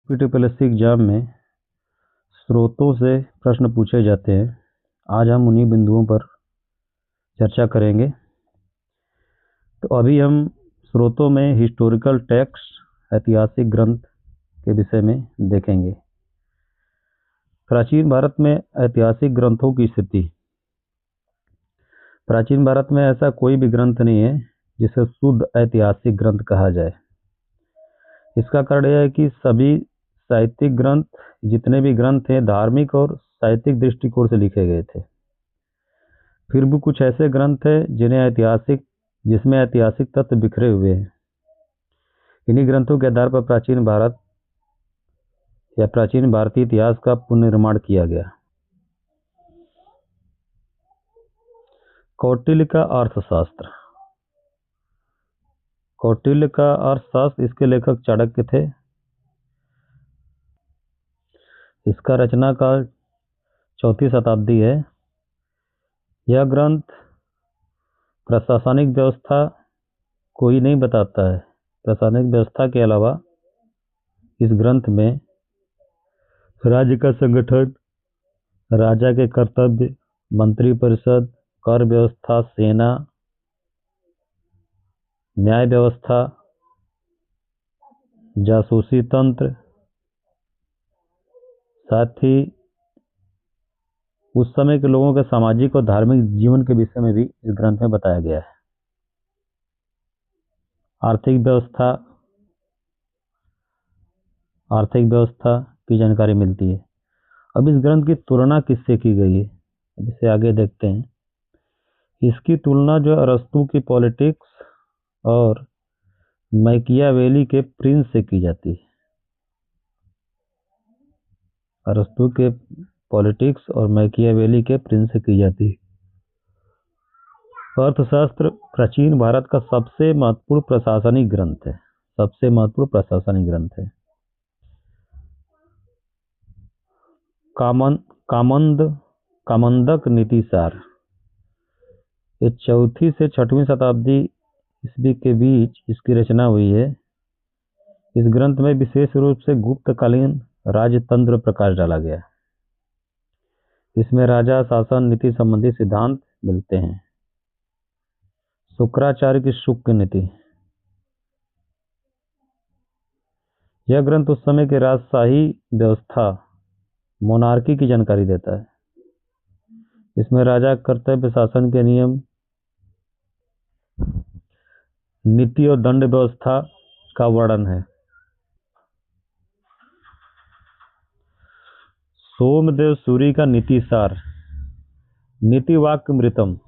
पीटीपीएससी exam में स्रोतों से प्रश्न पूछे जाते हैं। आज हम उन्हीं बिंदुओं पर चर्चा करेंगे। तो अभी हम स्रोतों में हिस्टोरिकल टेक्स्ट ऐतिहासिक ग्रंथ के विषय में देखेंगे। प्राचीन भारत में ऐतिहासिक ग्रंथों की स्थिति। प्राचीन भारत में ऐसा कोई भी ग्रंथ नहीं है जिसे शुद्ध ऐतिहासिक ग्रंथ कहा जाए। इसका कारण यह है कि सभी साहित्यिक ग्रंथ, जितने भी ग्रंथ हैं, धार्मिक और साहित्यिक दृष्टिकोण से लिखे गए थे। फिर भी कुछ ऐसे ग्रंथ हैं जिसमें ऐतिहासिक तत्व बिखरे हुए हैं। इन्हीं ग्रंथों के आधार पर प्राचीन भारत या प्राचीन भारतीय इतिहास का पुनर्निर्माण किया गया। कौटिल्य का अर्थशास्त्र। कौटिल्य का अर्थशास्त्र, इसके लेखक चाणक्य थे। इसका रचना काल 4वीं शताब्दी है। यह ग्रंथ प्रशासनिक व्यवस्था को ही नहीं बताता है। प्रशासनिक व्यवस्था के अलावा इस ग्रंथ में राज्य का संगठन, राजा के कर्तव्य, मंत्रिपरिषद, कर व्यवस्था, सेना, न्याय व्यवस्था, जासूसी तंत्र, साथ ही उस समय के लोगों के सामाजिक और धार्मिक जीवन के विषय में भी इस ग्रंथ में बताया गया है। आर्थिक व्यवस्था की जानकारी मिलती है। अब इस ग्रंथ की तुलना किससे की गई है, इसे आगे देखते हैं। इसकी तुलना जो अरस्तू की पॉलिटिक्स और मैकियावेली के प्रिंस से की जाती है। अरस्तू के पॉलिटिक्स और मैकियावेली के प्रिंस से की जाती है। अर्थशास्त्र प्राचीन भारत का सबसे महत्वपूर्ण प्रशासनिक ग्रंथ है। कामंदक नीतिसार, ये 4वीं से 6वीं शताब्दी ईस्वी के बीच इसकी रचना हुई है। इस ग्रंथ में विशेष रूप से गुप्तकालीन राजतंत्र प्रकाश डाला गया। इसमें राजा शासन नीति संबंधी सिद्धांत मिलते हैं। शुक्राचार्य की शुक्र नीति, यह ग्रंथ उस समय के राजशाही व्यवस्था, मोनार्की की जानकारी देता है। इसमें राजा कर्तव्य, शासन के नियम, नीति और दंड व्यवस्था का वर्णन है। सोमदेव सूरी का नीतिसार, नीतिवाक्यमृतम,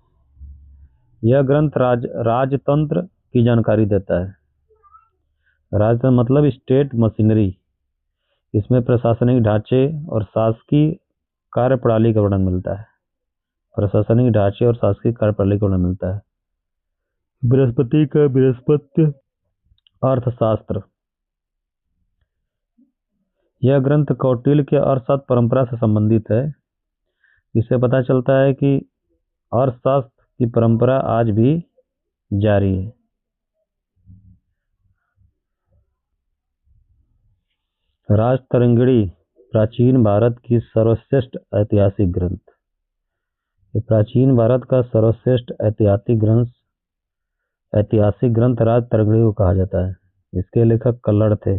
यह ग्रंथ राजतंत्र की जानकारी देता है। राजतंत्र मतलब स्टेट मशीनरी। इसमें प्रशासनिक ढांचे और शासकीय कार्यप्रणाली का वर्णन मिलता है। बृहस्पति अर्थशास्त्र, यह ग्रंथ कौटिल्य के अर्थशास्त्र परंपरा से संबंधित है। इससे पता चलता है कि अर्थशास्त्र की परंपरा आज भी जारी है। राजतरंगिणी, प्राचीन भारत की सर्वश्रेष्ठ ऐतिहासिक ग्रंथ। ये प्राचीन भारत का सर्वश्रेष्ठ ऐतिहासिक ग्रंथ राजतरंगिणी को कहा जाता है। इसके लेखक कल्लड़ थे।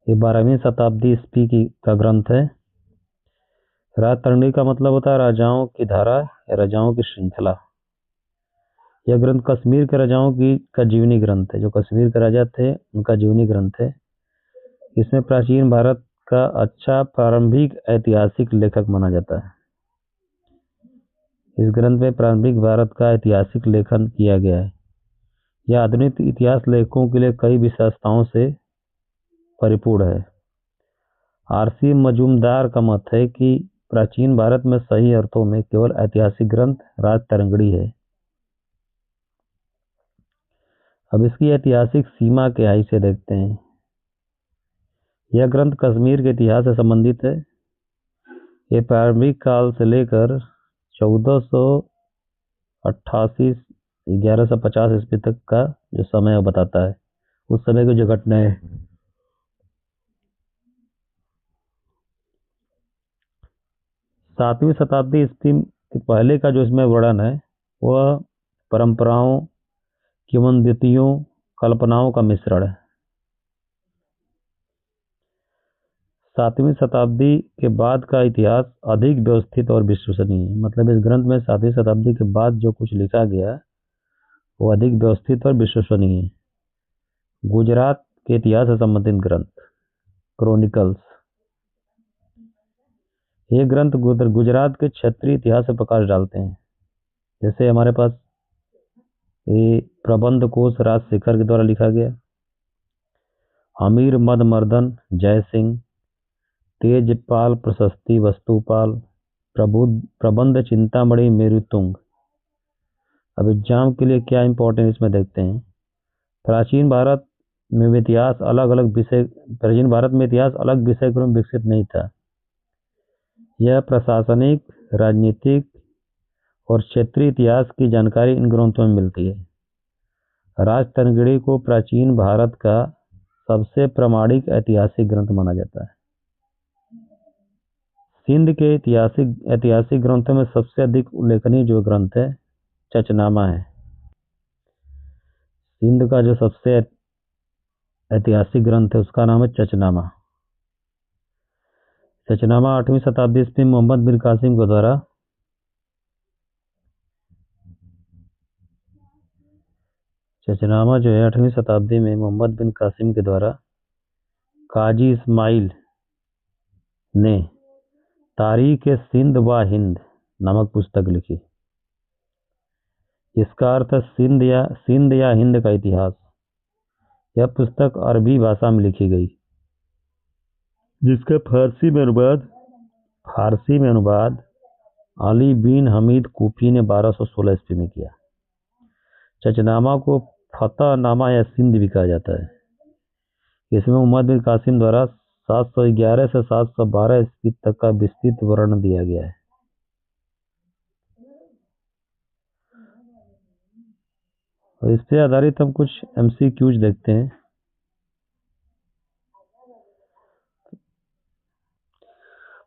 ये 12वीं शताब्दी ईस्वी का ग्रंथ है। राजतरंगिणी का मतलब होता है राजाओं की धारा या राजाओं की श्रृंखला। यह ग्रंथ कश्मीर के राजाओं का जीवनी ग्रंथ है। जो कश्मीर के राजा थे उनका जीवनी ग्रंथ है। इसमें प्राचीन भारत का अच्छा प्रारंभिक ऐतिहासिक लेखक माना जाता है। इस ग्रंथ में प्रारंभिक भारत का ऐतिहासिक लेखन किया गया है। यह आधुनिक इतिहास लेखकों के लिए कई विशेषताओं से परिपूर्ण है। आरसी मजूमदार का मत है कि प्राचीन भारत में सही अर्थों में केवल ऐतिहासिक ग्रंथ राजतरंगिणी है। अब इसकी ऐतिहासिक सीमा के आई से देखते हैं। यह ग्रंथ कश्मीर के इतिहास से संबंधित है। ये प्रारंभिक काल से लेकर 1488 1150 ईस्वी तक का जो समय बताता है। उस समय की जो घटनाएं। 7वीं शताब्दी ईस्वी के पहले का जो इसमें वर्णन है वह परंपराओं, किंवदंतियों, कल्पनाओं का मिश्रण है। 7वीं शताब्दी के बाद का इतिहास अधिक व्यवस्थित और विश्वसनीय है। मतलब इस ग्रंथ में 7वीं शताब्दी के बाद जो कुछ लिखा गया वो अधिक व्यवस्थित और विश्वसनीय है। गुजरात के इतिहास से संबंधित ग्रंथ क्रॉनिकल्स, ये ग्रंथ गुजरात के क्षेत्रीय इतिहास पर प्रकाश डालते हैं। जैसे हमारे पास ये प्रबंध कोश राजशेखर के द्वारा लिखा गया, अमीर मदमर्दन जय सिंह, तेजपाल प्रशस्ति वस्तुपाल, प्रबंध चिंतामणि मेरुतुंग। अब एग्जाम के लिए क्या इंपॉर्टेंट इसमें देखते हैं। प्राचीन भारत में इतिहास अलग विषय क्रम विकसित नहीं था। यह प्रशासनिक, राजनीतिक और क्षेत्रीय इतिहास की जानकारी इन ग्रंथों में मिलती है। राजतरंगिणी को प्राचीन भारत का सबसे प्रामाणिक ऐतिहासिक ग्रंथ माना जाता है। सिंध के ऐतिहासिक ग्रंथों में सबसे अधिक उल्लेखनीय जो ग्रंथ है चचनामा है। सिंध का जो सबसे ऐतिहासिक ग्रंथ है उसका नाम है चचनामा। चचनामा 8वीं शताब्दी ईस्वी में मोहम्मद बिन कासिम के द्वारा चचनामा जो है 8वीं शताब्दी में मोहम्मद बिन कासिम के द्वारा काजी इस्माइल ने तारीख सिंध व हिंद नामक पुस्तक लिखी। इसका अर्थ है सिंध या हिंद का इतिहास। यह पुस्तक अरबी भाषा में लिखी गई, जिसका फारसी में अनुवाद अली बिन हमीद कूफी ने 1216 ईस्वी में किया। चचनामा को फतहनामा या सिंध भी कहा जाता है। इसमें मोहम्मद बिन कासिम द्वारा 711 से 712 ईस्वी तक का विस्तृत वर्णन दिया गया है। और इस पे आधारित हम कुछ MCQs देखते हैं।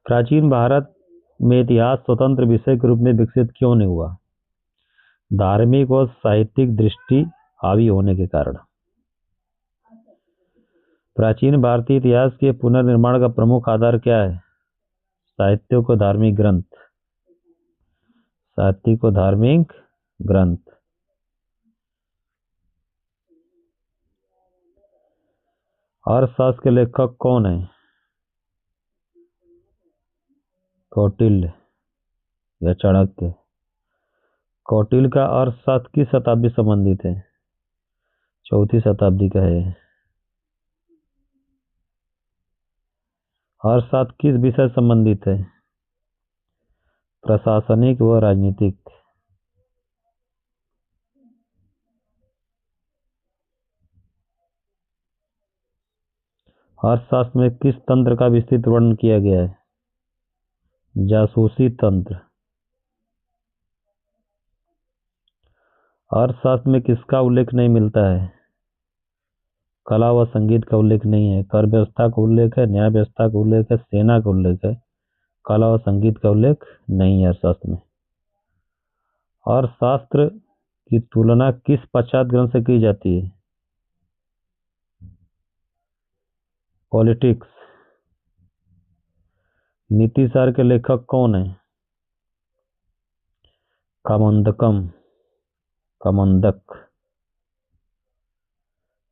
प्राचीन भारत में इतिहास स्वतंत्र विषय के रूप में विकसित क्यों नहीं हुआ? धार्मिक और साहित्यिक दृष्टि हावी होने के कारण। प्राचीन भारतीय इतिहास के पुनर्निर्माण का प्रमुख आधार क्या है? साहित्य को धार्मिक ग्रंथ। अर्थशास्त्र के लेखक कौन है? कौटिल्य या चाणक्य। कौटिल्य का अर्थशास्त्र किस शताब्दी से संबंधित है? 4वीं शताब्दी का है। अर्थशास्त्र किस विषय से संबंधित है? प्रशासनिक व राजनीतिक। अर्थशास्त्र में किस तंत्र का विस्तृत वर्णन किया गया है? जासूसी तंत्र। अर्थशास्त्र में किसका उल्लेख नहीं मिलता है? कला व संगीत का उल्लेख नहीं है। कर व्यवस्था का उल्लेख है, न्याय व्यवस्था का उल्लेख है, सेना का उल्लेख है। कला व संगीत का उल्लेख नहीं है अर्थशास्त्र में। अर्थशास्त्र की तुलना किस पश्चात ग्रंथ से की जाती है? पॉलिटिक्स। नीतिसार के लेखक कौन है?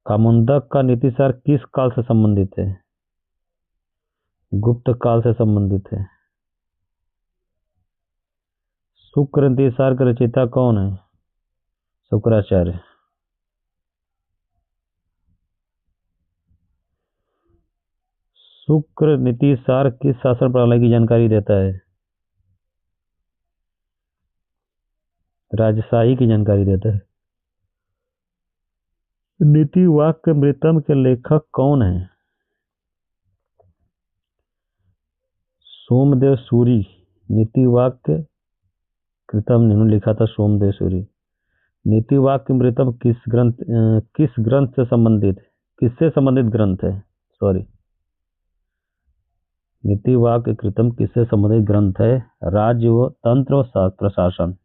कामोदक का नीतिसार किस काल से संबंधित है? गुप्त काल से संबंधित है। शुक्र नीतिसार के रचयिता कौन है? शुक्राचार्य। शुक्र नीतिसार किस शासन प्रणाली की जानकारी देता है? राजशाही की जानकारी देता है। नीतिवाक्यमृतम के लेखक कौन है? सोमदेव सूरी। नीतिवाक्यमृतम इन्होंने लिखा था सोमदेव सूरी। नीतिवाक्यमृतम किस ग्रंथ से संबंधित है? किससे संबंधित ग्रंथ है? सॉरी, नीतिवाक्य कृतम किससे संबंधित ग्रंथ है? राज्य व तंत्र व प्रशासन।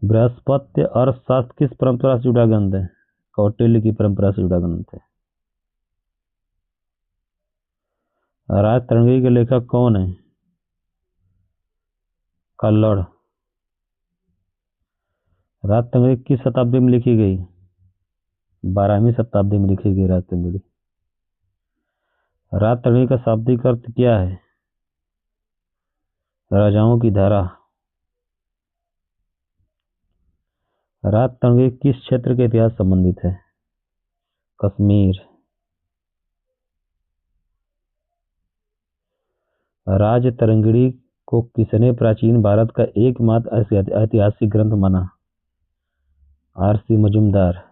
बृहस्पत्य अर्थशास्त्र किस परंपरा से जुड़ा ग्रंथ है? कौटिल्य की परंपरा से जुड़ा ग्रंथ है। राजतरंगिणी के लेखक कौन है? कल्लड़। राजतरंगिणी किस शताब्दी में लिखी गई? 12वीं शताब्दी में लिखी गई राजतरंगिणी। राजतरंगिणी का शाब्दिक अर्थ क्या है? राजाओं की धारा। राजतरंगिणी किस क्षेत्र के इतिहास संबंधित है? कश्मीर। राजतरंगिणी को किसने प्राचीन भारत का एकमात्र ऐतिहासिक ग्रंथ माना? आर.सी. मजूमदार।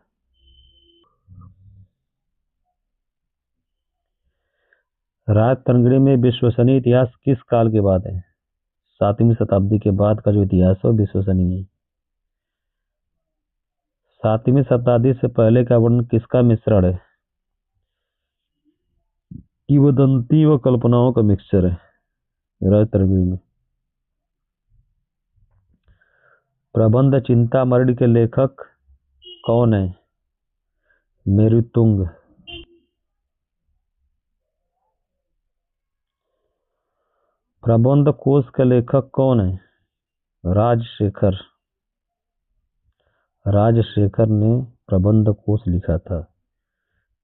राजतरंगिणी में विश्वसनीय इतिहास किस काल के बाद है? 7वीं शताब्दी के बाद का जो इतिहास है विश्वसनीय है। 7वीं शताब्दी से पहले का वर्णन किसका मिश्रण है? किंवदंती व कल्पनाओं का मिक्सचर है राजतरंगिणी में। प्रबंध चिंतामणि के लेखक कौन है? मेरुतुंग। प्रबंध कोश के लेखक कौन है? राजशेखर। राजशेखर ने प्रबंध कोश लिखा था।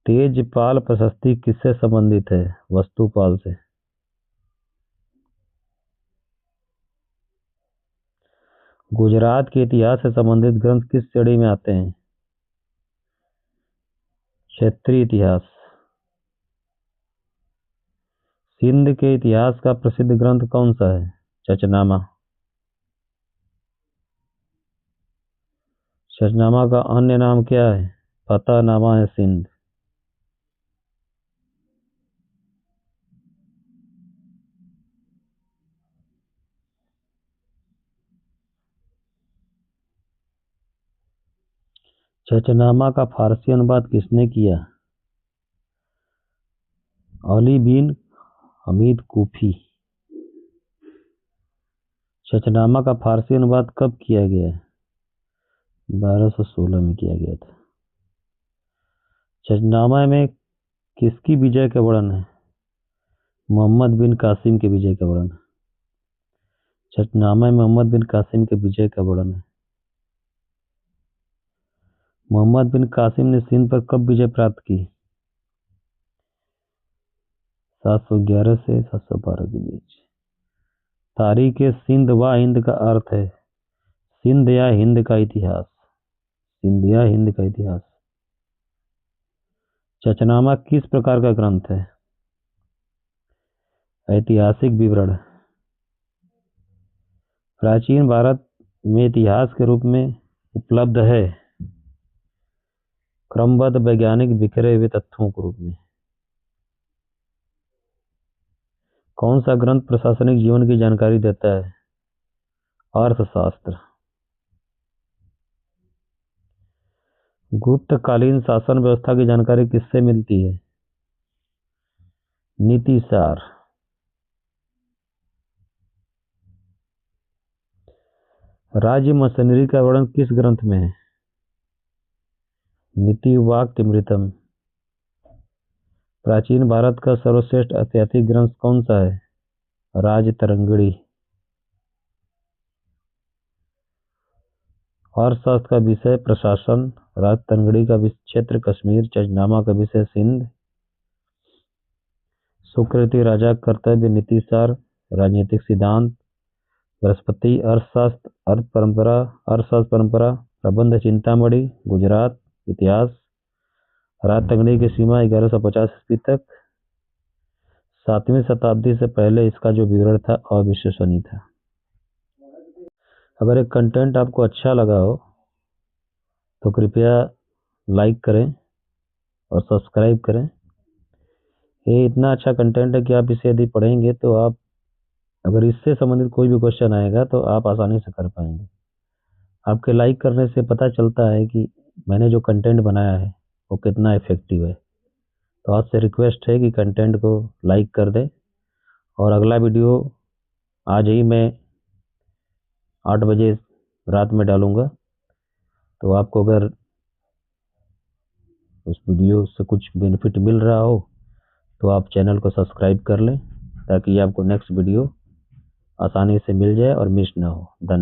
तेजपाल प्रशस्ति किससे संबंधित है? वस्तुपाल से। गुजरात के इतिहास से संबंधित ग्रंथ किस श्रेणी में आते हैं? क्षेत्रीय इतिहास। सिंध के इतिहास का प्रसिद्ध ग्रंथ कौन सा है? चचनामा। चचनामा का अन्य नाम क्या है? फतहनामा है सिंध। चचनामा का फारसी अनुवाद किसने किया? अली बिन हमीद कूफी। चचनामा का फारसी अनुवाद कब किया गया? 1216 में किया गया था। चचनामा में किसकी विजय का वर्णन है? मोहम्मद बिन कासिम के विजय का वर्णन। चचनामा में मोहम्मद बिन कासिम के विजय का वर्णन है। मोहम्मद बिन कासिम ने सिंध पर कब विजय प्राप्त की? 711 से 712 के बीच। तारीख सिंध व हिंद का अर्थ है सिंध या हिंद का इतिहास। सिंध या हिंद का इतिहास। चचनामा किस प्रकार का ग्रंथ है? ऐतिहासिक विवरण। प्राचीन भारत में इतिहास के रूप में उपलब्ध है क्रमबद्ध वैज्ञानिक बिखरे हुए तथ्यों के रूप में। कौन सा ग्रंथ प्रशासनिक जीवन की जानकारी देता है? अर्थशास्त्र। गुप्तकालीन शासन व्यवस्था की जानकारी किससे मिलती है? नीतिसार। राज्य मशीनरी का वर्णन किस ग्रंथ में है? नीतिवाक्यामृतम। प्राचीन भारत का सर्वश्रेष्ठ ऐतिहासिक ग्रंथ कौन सा है? राजतरंगिणी। अर्थशास्त्र का विषय प्रशासन। राजतरंगिणी का क्षेत्र कश्मीर। चचनामा का विषय सिंध। सुकृति राजा कर्तव्य। नीतिसार राजनीतिक सिद्धांत। बृहस्पति अर्थशास्त्र अर्थशास्त्र परंपरा। प्रबंध चिंतामणि गुजरात इतिहास। राजतरंगिणी की सीमा 1150 ईस्वी तक। 7वीं शताब्दी से पहले इसका जो विवरण था अविश्वसनीय था। अगर एक कंटेंट आपको अच्छा लगा हो तो कृपया लाइक करें और सब्सक्राइब करें। ये इतना अच्छा कंटेंट है कि आप इसे यदि पढ़ेंगे तो आप अगर इससे संबंधित कोई भी क्वेश्चन आएगा तो आप आसानी से कर पाएंगे। आपके लाइक करने से पता चलता है कि मैंने जो कंटेंट बनाया है वो कितना इफ़ेक्टिव है। तो आपसे रिक्वेस्ट है कि कंटेंट को लाइक कर दें, और अगला वीडियो आज ही मैं 8 बजे रात में डालूँगा। तो आपको अगर उस वीडियो से कुछ बेनिफिट मिल रहा हो तो आप चैनल को सब्सक्राइब कर लें, ताकि आपको नेक्स्ट वीडियो आसानी से मिल जाए और मिस ना हो। धन्यवाद।